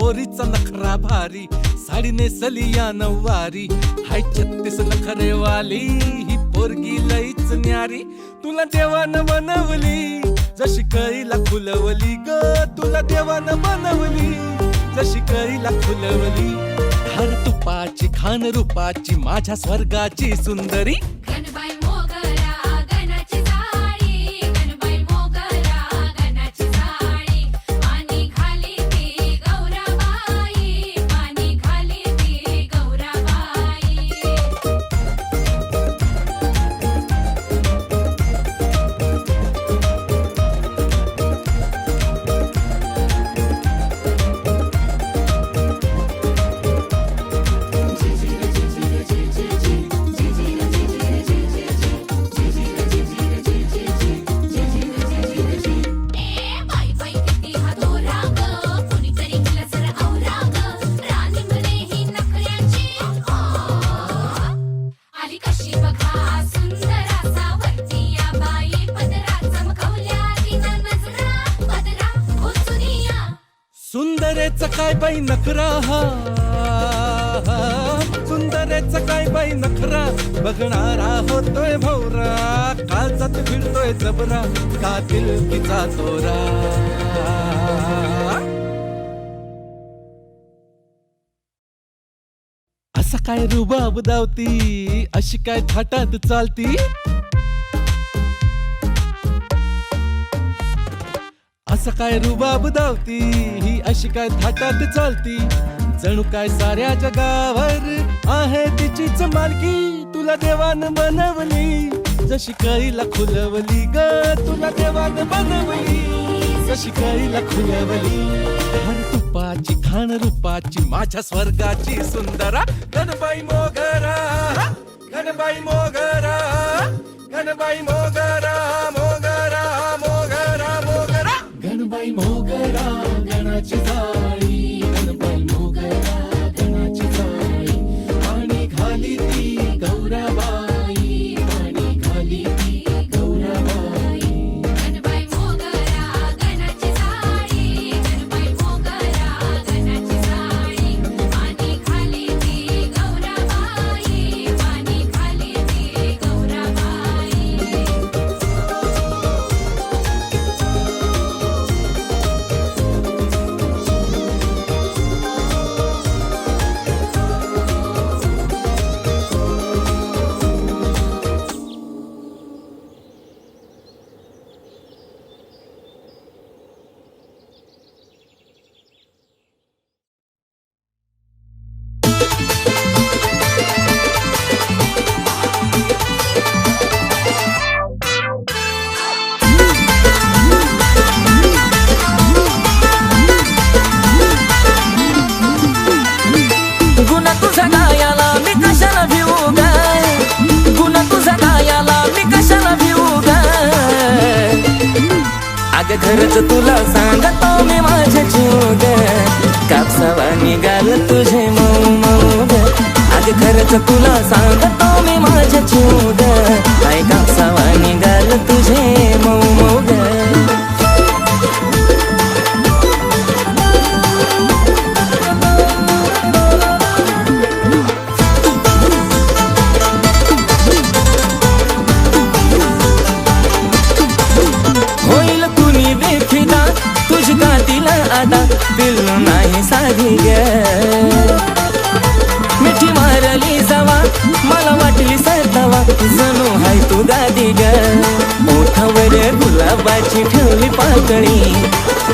पोरीचा नखरा भारी, साडी नेसली या नववारी, हाय 36 नखरेवाली, ही पोरगी लईच न्यारी. तुला देवानं बनवली जशी कळीला खुलवली ग, तुला देवानं बनवली जशी कळीला खुलवली. धार तुपाची खान रूपाची माझ्या स्वर्गाची सुंदरी. गणबाई मोगरा गणाची जाळी, गणबाई मोगरा गणाची जाळी, पाणी खाली ती गौराबाई, पाणी खाली ती गौराबाई. सुंदरेचा काय बाई नखरा हा, सुंदरेचा काय बाई नखरा, बघणारा होतोय भौरा, काळजात फिरतोय जबरा, का दिलकीचा तोरा. असा काय रुबाब दावती, अशी काय थाटात चालती, असं काय रुबाब दावती, ही अशी काय थाटात चालती, जणू काय साऱ्या जगावर आहे तिचीच मालकी. तुला देवानं बनवली जशी कळीला खुलवली ग, तुला देवानं बनवली जशी कळीला खुलवली. धार तुपाची खान रूपाची माझ्या स्वर्गाची सुंदरा. गणबाई मोगरा, गणबाई मोगरा, गणबाई मोगरा, मोगरा मोगरा मोगरा. गणबाई मोगरा गणाची जाळी, गणबाई मोगरा गणाची जाळी, पाणी खाली ती गौराबाई, पाणी खाली ती गौराबाई. गणबाई मोगरा गणाची जाळी, गणबाई मोगरा गणाची जाळी, पाणी खाली ती गौराबाई, पाणी खाली ती गौराबाई. गुन्हा तुझा गायाला मी कशाला भिवू गाय, गुन्हा तुझा गायाला मी कशाला भिवू गाय. अग खरंच तुला सांगतो मी माझ्या जीव ग, कापसावा निघाल तुझे मऊ मऊ ग. अग खरंच तुला सांगतो मी माझ्या जीव ग, काय कापसावा निघाल तुझे मऊ मऊ ग. होईल कुणी बेफिदा तुझ गादीला आदा, पिल्लू नाही साधी ग. मिठी मारली जावा मला वाटली सरतावा, जणू हाय तू गादी ग. ओठावर गुलाबाची ठेवली पाकळी,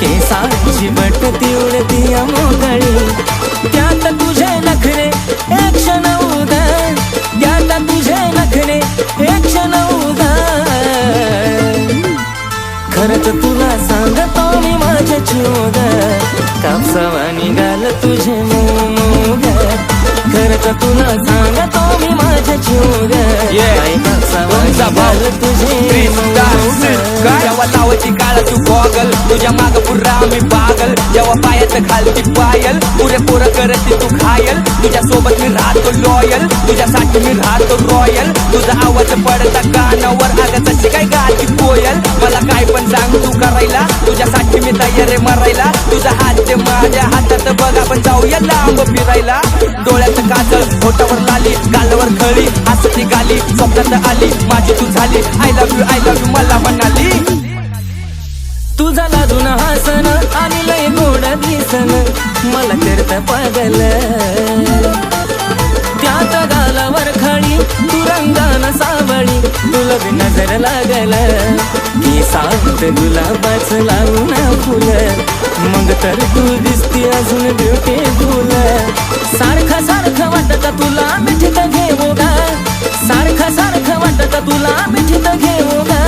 केसाची बट ती उडती मोकळी. त्यात तुझे नखरे एक क्षण उदा, त्यात तुझे नखरे एक क्षण उदा. खरंच तुला सांगतो मी माझ्या जीव ग, कापसावा निघाल तुझे मऊ ग. खरंच तुला सांगतो मी माझ्या जीव ग, काय कापसावा निघाल तुझे मऊ ग. जेव्हा लावायची काळा तू गॉगल, तुझ्या माग पुरा मी पागल, जेव्हा पायात घालती पायल, पुरे पोरं करते तू घायल. तुझ्या सोबत मी राहतो लॉयल, तुझ्यासाठी मी राहतो रॉयल. तुझा आवाज पडता कानावर, अगं तशी काय गाती कोयल. मला काय पण सांग तू करायला, तुझ्यासाठी मी तयार आहे मरायला. तुझा हात ते माझ्या हातात तर बघ आपण जाऊया लांब फिरायला. डोळ्यात काजळ, होटावर लाली, गालावर खळी, हसती गाली, स्वप्नात आली माझी तू झाली. आय लव्ह यू मला म्हणाली. तुझा लाजून हासन आणि लय गोड दिसन मला करत पागल. त्यात गालावर खळी तू रंगान सावळी तुला बी नजर लागल. मी सांगत गुलाबाच लावून फुल मग तर तू दिसती अजून ब्युटीफुल. सारखं सारखं वाटत तुला मिठीत घेऊ गा, सारखं सारखं वाटत तुला मिठीत घेऊ गा.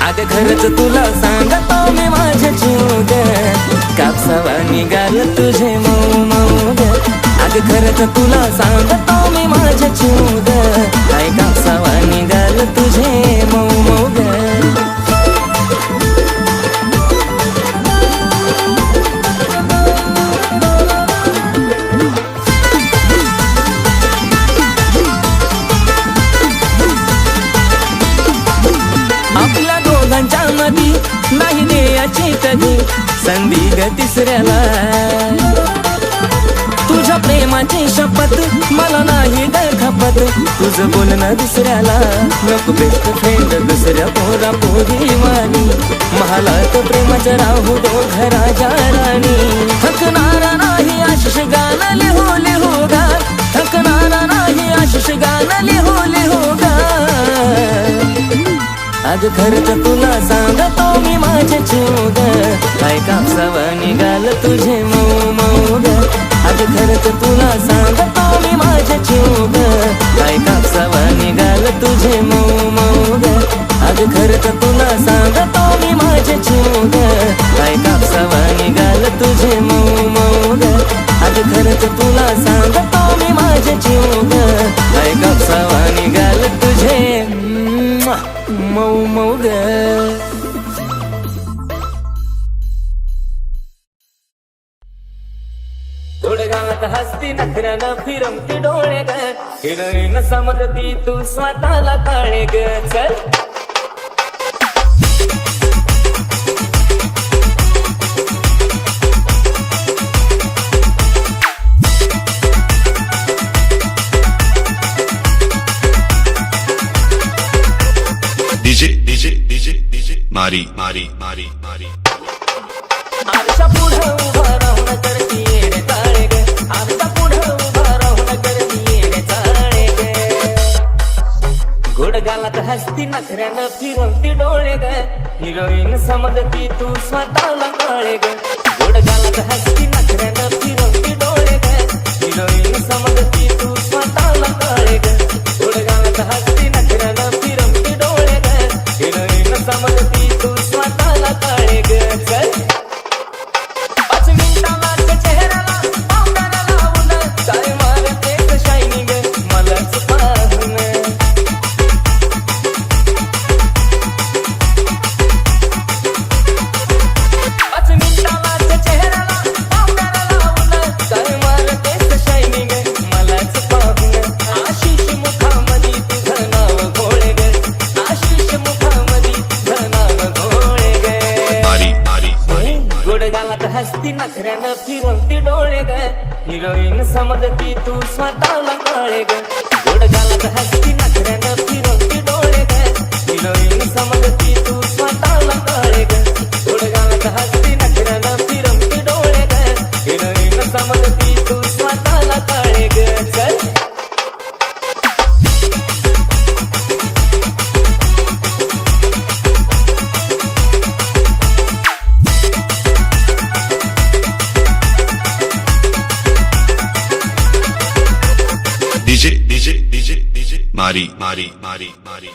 अगं खरंच तुला सांगतो मी माझ्या जीव ग, कापसावा निघाल तुझे मऊ मऊ ग. अगं खरंच तुला सांगतो मी माझ्या जीव ग, काय कापसावा निघाल तुझे मऊ मऊ ग. आपल्या दोघांच्या मधी नाही देयाची कधी संधी ग तिसऱ्याला. तुझ्या प्रेमाची शपथ मला नाही ग खपत, तुझं बोलणं दुसऱ्याला. नको बेस्ट फ्रेंड दुसऱ्या पोरा पोरी वाणी, महालात प्रेमाचं राहू दो घराच्या राणी. थकणारा नाही आशिष गाणं लिहू लिहू गा, थकणारा नाही आशिष गाणं लिहू लिहू गा. आज खरंच तुला सांगतो मी माझे जीव ग, काय कापसावा निघाल तुझे मऊ मऊ ग. आज खरंच तुला सांगतो मी माझे जीव ग, काय कापसावा निघाल तुझे मऊ मऊ ग. आज खरंच तुला सांगतो मी माझे जीव ग, काय कापसावा निघाल तुझे मऊ मऊ ग. आज खरंच तुला सांगतो मी माझे जीव ग, काय कापसावा निघाल तुझे मऊ मऊ ग. गावात हसती नखऱ्यानं फिरमती डोळे ग, हिरोईन समजती तू स्वतःला काळे ग. चल DJ मारी मारी मारी मारी. आरशा पुढं उभा राहून करती येडे चाळे ग, आरशा पुढं उभा राहून करती येडे चाळे ग. गोड गालात हसती नखऱ्यानं फिरवती डोळे ग, हिरोईन समजती तू स्वतःला काळे ग. गोड गालात हसती नखऱ्यानं फिरवती डोळे ग, हिरोईन समजती तू स्वतःला काळे ग. गोड गालात हसती नखऱ्यानं फिरवती डोळे ग, हिरोईन समजती तू स्वतःला काळे ग. चल 5 मिनिटाला चेहऱ्याला पावडर लावून काय मारते शायनिंग मलाच पाहून. 5 मिनिटाला चेहऱ्याला पावडर लावून काय मारते शायनिंग मलाच पाहून. आशिष मुखामध्ये तुझं नाव घोळे ग, आशिष मुखामध्ये तुझं नाव घोळे ग. मारी मारी मारी. गोड गालात हसती नखऱ्यानं फिरवती डोळे ग, हिरोईन समजती तू स्वतःला काळे ग. गोड गालात हसती नखऱ्यानं फिरवती डोळे ग, हिरोईन समजती तू स्वतःला काळे ग. गोड गालात हसती नखऱ्यानं फिरवती डोळे ग, हिरोईन समजती तू स्वतःला काळे ग. चल DJ मारी मारी मारी मारी.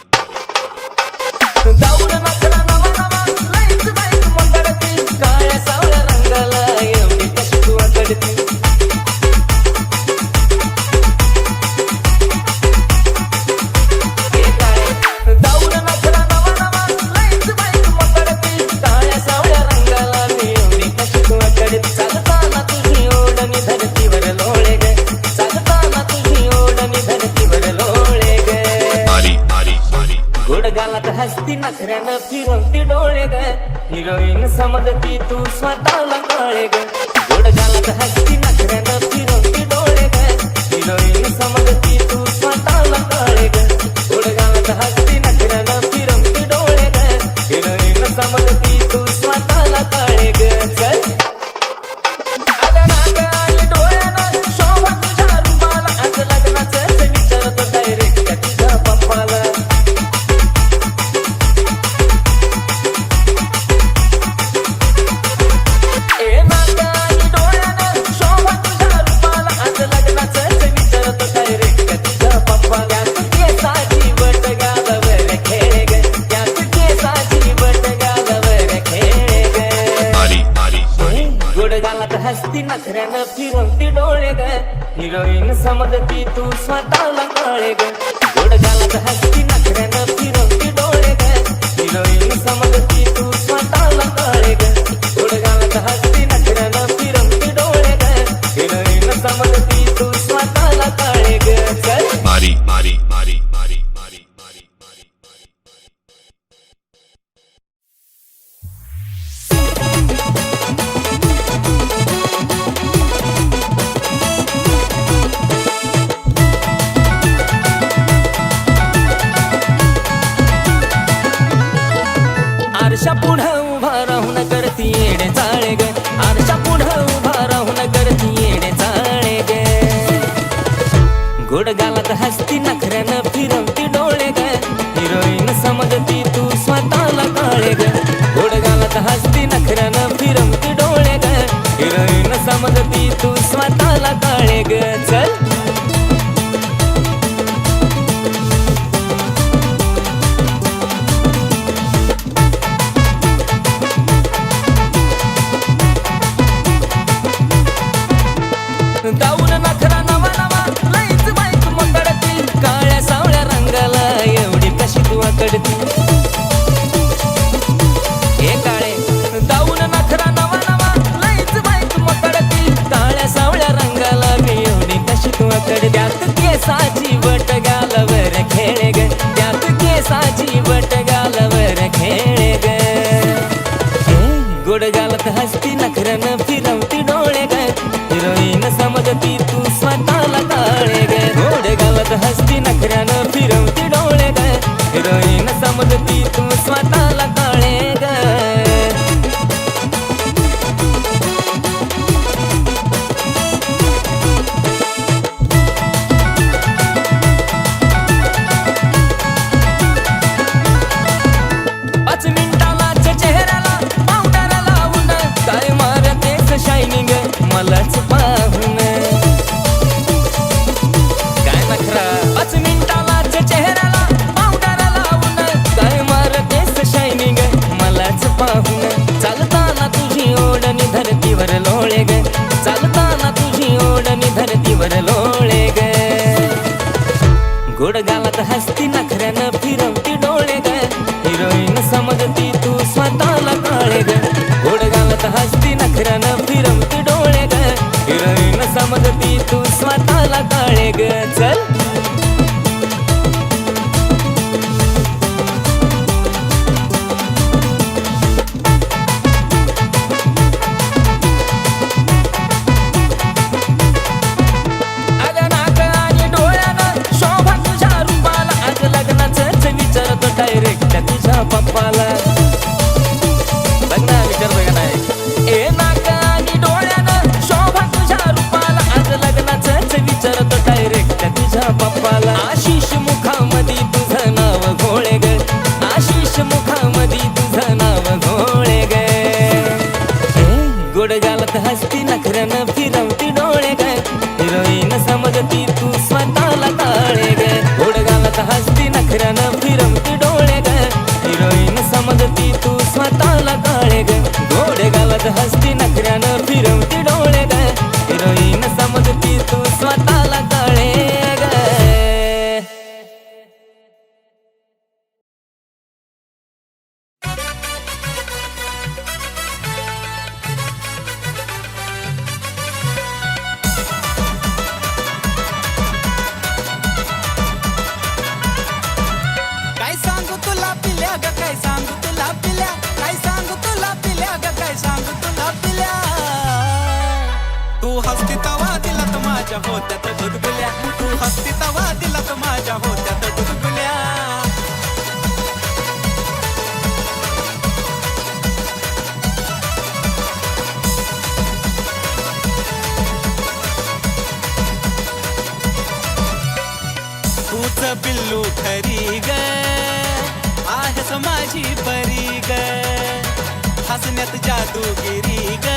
जाऊन नखरा नवा नवा लईच बाईक मंगळती, काळ्या सावळ्या रंगाला एवढी कशी तू अकडती. जाऊन नखरा नवा नवा लईच बाईक मंगळती, काळ्या सावळ्या रंगाला एवढी कशी तू अकडती. चालताना तुझी ओढणी धरतीवर लोळे ग, चालताना तुझी ओढणी धरतीवर लोळे ग. मारी मारी मारी. गोड गाला गालात हसती नखऱ्यानं फिरवती डोळे ग हिरोईन समजती तू स्वतःला कळे ग गोड गालात हसती नखऱ्यानं फिरवती डोळे ग हिरोईन समजती तू स्वतःला कळे ग गोड गालात हसती नखऱ्यानं फिरवती डोळे ग हिरोईन समजती तू स्वतःला कळे ग चल अगं नागं आली डोळ्यानं शोभा तुझ्या रूपाला आज लग्नाचं विचारतो डायरेक्ट तुझ्या पप्पाला हसती नखऱ्यानं फिरवती डोळे ग हिरोईन समजती तू स्वतःला कळे ग गोड गालात हसती नखऱ्यानं फिरवती डोळे ग हिरोईन समजती तू स्वतःला कळे ग गोड गालात हसती नखऱ्यानं फिरवती डोळे ग हिरोईन समजती तू स्वतःला कळे ग चल मारी मारी मारी मारी मारी मारी आरशा पुढं उभा राहून करती येडे चाळे ग आरशा पुढं उभा राहून करती येडे चाळे ग गोड गालात हसती नखऱ्यानं फिरवती डोळे ग हिरोईन समजती तू स्वतःला कळे ग गोड गालात हसती नखऱ्यानं फिरवती डोळे ग हिरोईन समजती तू स्वतःला कळे ग चल गाऊन नखरा नवा नवा लईच बाईक मकडती काळ्या सावळ्या रंगाला एवढी कशी तू आकडती हे काळे गाऊन नखरा नवा नवा लईच बाईक मकडती काळ्या सावळ्या रंगाला मी एवढी कशी तू आकडती त्यात केसाची बट गालावर खेळे ग त्यात केसाची बट गालावर खेळे ग गोड गालात हसती नखऱ्यानं फिरवती डोळे ग हिरोईन समजती तू स्वतःला कळे ग गोड गालात हसती नखऱ्यानं फिरवती डोळे ग हिरोईन समजती तू स्वतःला कळे ग पाच मिनिटालाच चेहऱ्याला पावडर लावून काय मारतेस शायनिंग मलाच पाहून काय नखरा 5 मिनिटालाच चेहऱ्याला पावडर लावून काय मारतेस शायनिंग मलाच पाहून चालताना तुझी ओढणी धरतीवर लोळे ग चालताना तुझी ओढणी धरतीवर लोळे ग गोड गालात हसती नखऱ्यानं फिरवती डोळे ग हिरोईन समजती तू स्वतःला कळे ग गोड गालात हसती नखऱ्यानं फिरवती डोळे ग हिरोईन समजती तू स्वतःला कळे ग चल अगं नागं आणि डोळ्यानं शोभा तुझ्या रूपाला आज लग्नाचंच विचारतो डायरेक्ट तुझ्या पप्पाला लग्न विचारतोय का नाही ए नागं आणि डोळ्यानं शोभा तुझ्या रूपाला आज लग्नाचंच विचारतो डायरेक्ट तुझ्या ग काय सांगू तुला पिल्या, काय सांगू तुला पिल्या ग काय सांगू तुला पिल्या. तू हसती तवा दिलात माझ्या होत्यात गुदगुल्या, तू हसती तवा दिलात माझ्या होत्यात गुदगुल्या. तूच पिल्लू खरी ग आहेस माझी परी ग, हसण्यात जादूगिरी ग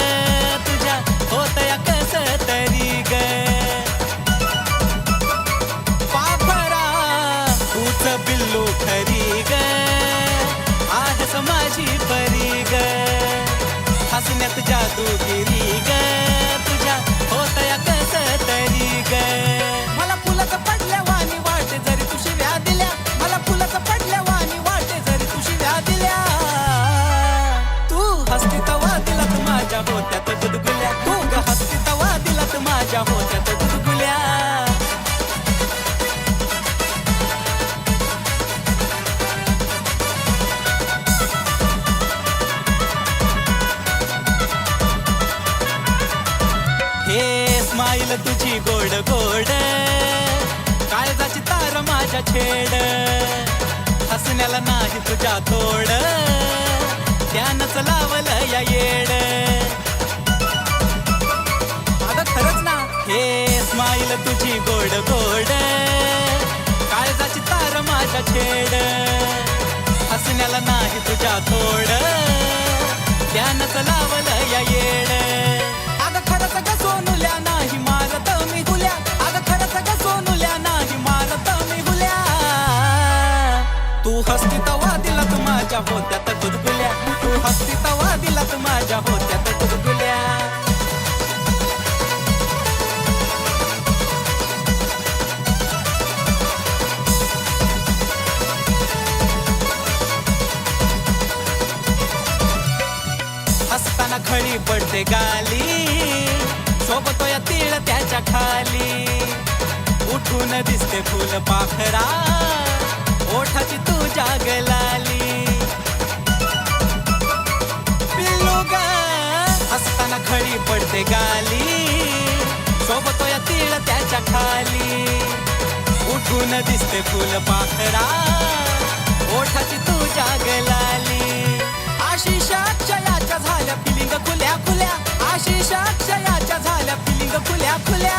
तुझ्या होतया कस तरी ग. पापरा तूच पिल्लू खरी ग आहेस माझी परी ग, हसण्यात जादूगिरी ग तुझ्या होतया कस तरी ग. मला फुलाचं पडल्या वाणी वाटे जरी तू शिव्या दिल्या, मला फुलाचं पडल्या वाणी वाटे जरी तू शिव्या दिल्या. तू हसती तवा दिलात माझ्या होत्यात गुदगुल्या, तू ग हसती तवा दिलात माझ्या होत्यात गुदगुल्या. हे स्माईल तुझी गोड गोड, काळजाची तार माझ्या छेड, हसण्याला नाही तुझ्या तोड, त्यानंच लावलं या येड. अगं खरंच ना, हे स्माईल तुझी गोड गोड, काळजाची तार माझ्या छेड, हसण्याला नाही तुझ्या तोड, त्यानंच लावलं या येड. अगं खरंच ग सोनुल्या नाही मारत मी हुल्या, अगं खरंच ग सोनुल्या नाही मारत मी हुल्या. तू हसती तवा दिलात माझ्या होत्यात गुदगुल्या, तू हसती तवा दिलात माझ्या होत्यात गुदगुल्या. हसताना खळी पडते गाली, सोबतो या तीळ त्याच्या खाली, उठून दिसते फुल पाखरा, ओठाची तुझ्या गलाली. पिल्लू ग हसताना खळी पडते गाली, सोबतो या तीळ त्याच्या खाली, उठून दिसते फुल पाखरा, ओठाची तुझ्या गलाली. आशिष अक्षयाच्या झाल्या फिलिंग खुल्या खुल्या, आशिष अक्षयाच्या झाल्या फिलिंग खुल्या खुल्या.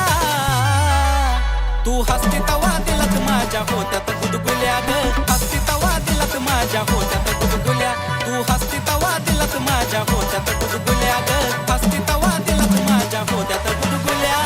तू हसती तवा दिलात माझ्या होत्यात गुदगुल्या ग, हसती तवा दिलात माझ्या होत्यात गुदगुल्या, तू हसती तवा दिलात माझ्या होत्यात गुदगुल्या ग, हसती तवा दिलात माझ्या होत्यात गुदगुल्या.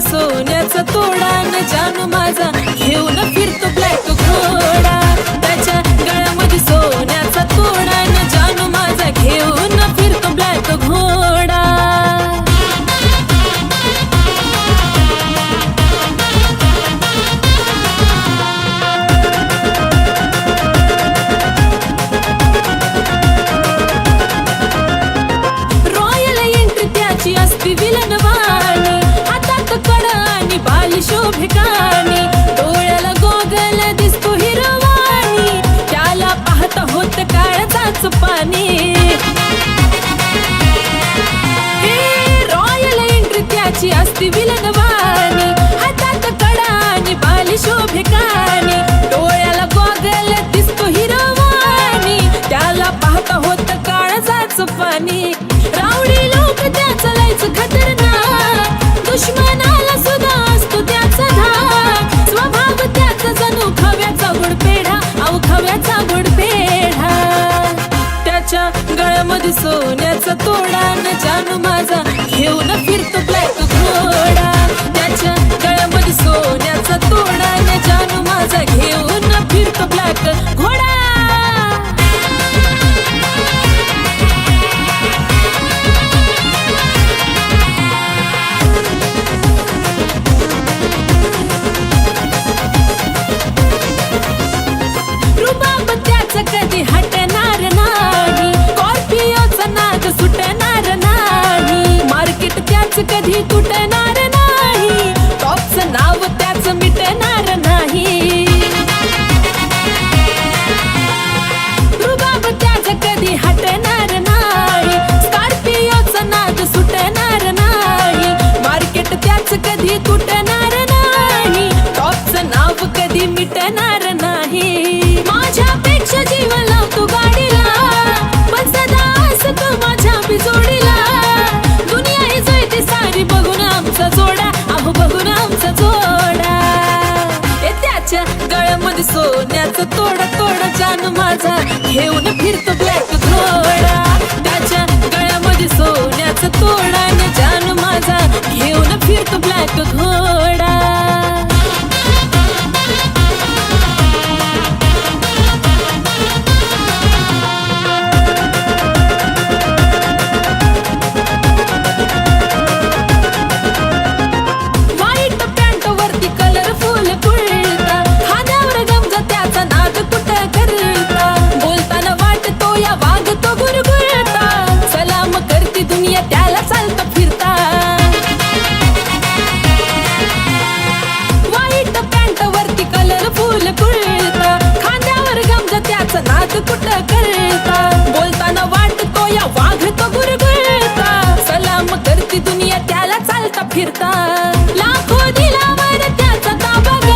सोन्याचा तोडा न जानू माझा घेऊन फिरतो ब्लॅक घोडा, त्याच्या गळ्यामध्ये सोन्याचा तोडा न जानू माझा घेऊन फिरतो ब्लॅक घोडा. रॉयल एंट्री त्याची असती विलन वाणी, हातात कडा आणि बाल शोभिकानी, डोळ्याला गोगल दिसतो हिरवाणी, त्याला पाहता होत काळजाच पाणी. रॉयल एंट्री त्याची असती विलन वाणी, हातात कडा आणि बाल शोभिकानी, डोळ्याला गोगल दिसतो हिरवाणी, त्याला पाहता होत काळजाच पाणी. रावडी लोक त्याचा लयच खतरनाक, दुश्मनाला सुद्धा असतो त्याचा धाक, स्वभाव त्याचा जणू खव्याचा गोड पेढा, अहो खव्याचा गोड पेढा. त्याच्या गळ्यामध्ये सोन्याचा तोडा न जानू माझा घेऊन फिरतो ब्लॅक घोडा, त्याच्या गळ्यामध्ये सोन्याचा तोडा न जानू सोन्याचं तोडा तोडा जानू माझा घेऊन फिरतो ब्लॅक घोडा त्याच्या गळ्यामध्ये सोन्याचं तोडा न जानू माझा घेऊन फिरतो ब्लॅक घोडा व्हाईट पॅन्ट वरती कलरफुल कुर्ता खांद्यावर गमजा त्याचा नाद कुठं करता बोलताना वाटतो या वागतो गुरगुरता सलाम करती दुनिया त्याला चालता फिरता व्हाईट पॅन्ट वरती कलरफुल कुर्ता खांद्यावर गमजा त्याचा नाद कुठं करता बोलताना वाटतो या वागतो गुरगुरता सलाम करती दुनिया त्याला चालता फिरता लाखो दिलावर त्याचा ताबा ग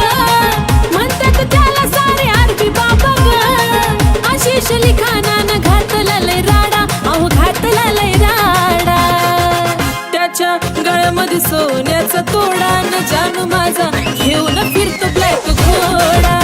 म्हणतात त्याला सारे अरबी बाबा ग आशिष लिखाणानं घातला लय राडा अहो घातला लय राडा त्याच्या गळ्यामध्ये सोन्याचा तोडा न जानू माझा घेऊन फिरतो ब्लॅक घोडा